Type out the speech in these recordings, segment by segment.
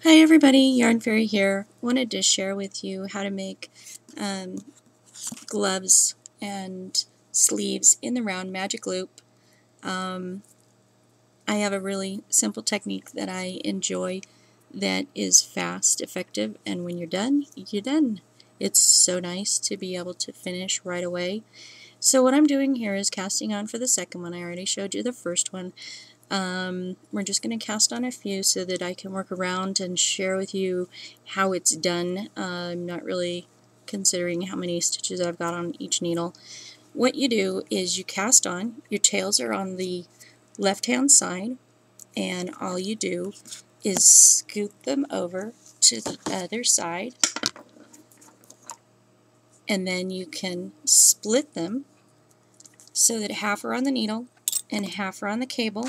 Hi everybody, Yarn Fairy here. Wanted to share with you how to make gloves and sleeves in the round magic loop. I have a really simple technique that I enjoy that is fast, effective, and when you're done, you're done. It's so nice to be able to finish right away. So what I'm doing here is casting on for the second one. I already showed you the first one. We're just going to cast on a few so that I can work around and share with you how it's done. I'm not really considering how many stitches I've got on each needle. What you do is you cast on, your tails are on the left hand side, and all you do is scoot them over to the other side, and then you can split them so that half are on the needle and half are on the cable,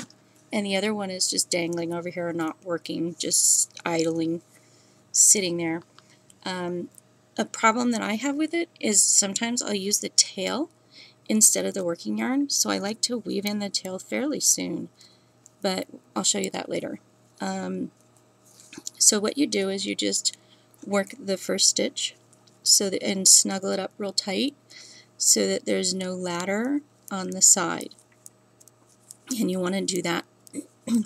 and the other one is just dangling over here, not working, just idling, sitting there. A problem that I have with it is sometimes I'll use the tail instead of the working yarn, so I like to weave in the tail fairly soon, but I'll show you that later. So what you do is you just work the first stitch and snuggle it up real tight so that there's no ladder on the side. And you want to do that.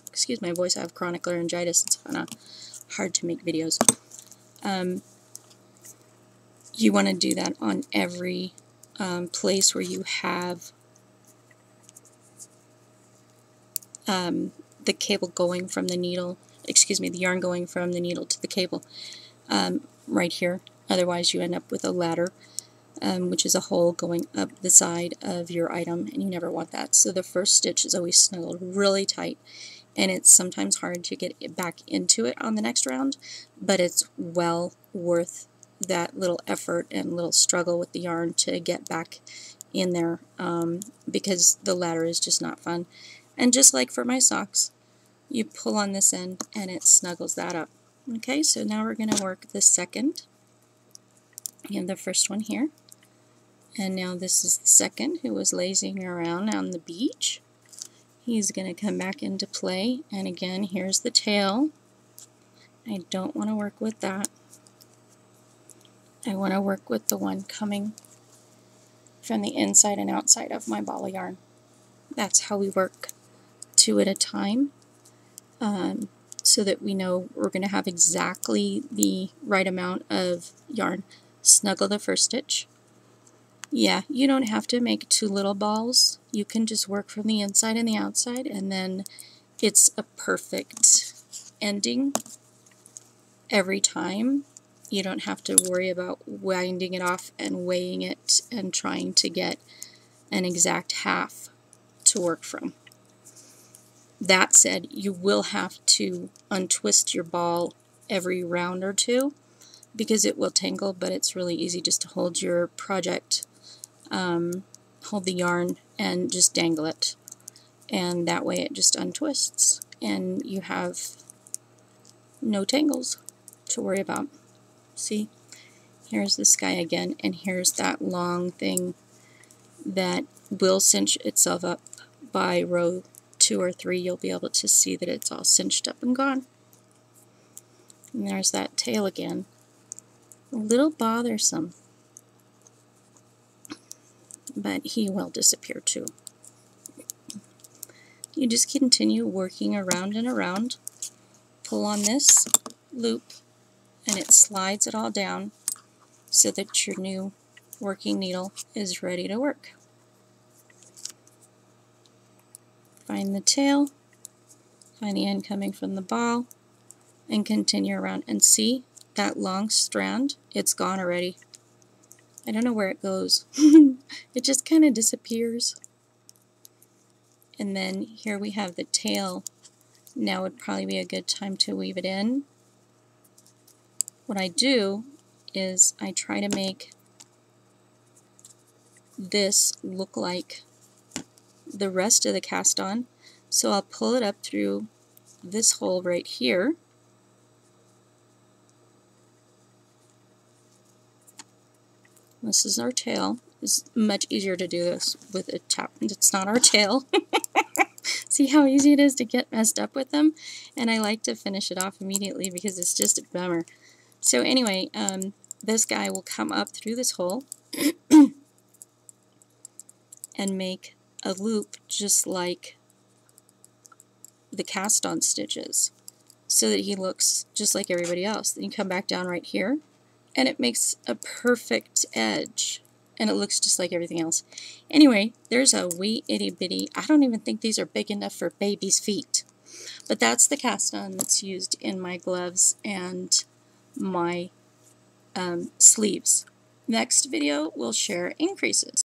Excuse my voice, I have chronic laryngitis. It's kind of hard to make videos. You want to do that on every place where you have the cable going from the needle, the yarn going from the needle to the cable, right here. Otherwise you end up with a ladder, which is a hole going up the side of your item, and you never want that. So the first stitch is always snuggled really tight, and it's sometimes hard to get it back into it on the next round, but it's well worth that little effort and little struggle with the yarn to get back in there, because the ladder is just not fun. And just like for my socks, you pull on this end and it snuggles that up. Okay, so now we're going to work the second. You have the first one here, and now this is the second who was lazing around on the beach. He's going to come back into play, and again, here's the tail. I don't want to work with that. I want to work with the one coming from the inside and outside of my ball of yarn. That's how we work, 2 at a time, so that we know we're going to have exactly the right amount of yarn. Snuggle the first stitch. Yeah, you don't have to make 2 little balls. You can just work from the inside and the outside, and then it's a perfect ending every time. You don't have to worry about winding it off and weighing it and trying to get an exact half to work from. That said, you will have to untwist your ball every round or two because it will tangle, but it's really easy just to hold your project, hold the yarn and just dangle it, and that way it just untwists and you have no tangles to worry about. See, here's this guy again, and here's that long thing that will cinch itself up by row 2 or 3. You'll be able to see that it's all cinched up and gone. And there's that tail again. A little bothersome, but he will disappear too. You just continue working around and around. Pull on this loop and it slides it all down so that your new working needle is ready to work. Find the tail, find the end coming from the ball, and continue around. And see that long strand? It's gone already. I don't know where it goes. It just kind of disappears. And then here we have the tail. Now would probably be a good time to weave it in. What I do is I try to make this look like the rest of the cast on. So I'll pull it up through this hole right here. This is our tail. It's much easier to do this with a tap. It's not our tail. See how easy it is to get messed up with them? And I like to finish it off immediately because it's just a bummer. So anyway, this guy will come up through this hole and make a loop just like the cast-on stitches, so that he looks just like everybody else. Then you come back down right here, and it makes a perfect edge, and it looks just like everything else. Anyway, there's a wee itty bitty, I don't even think these are big enough for baby's feet, but that's the cast-on that's used in my gloves and my sleeves. Next video, we'll share increases.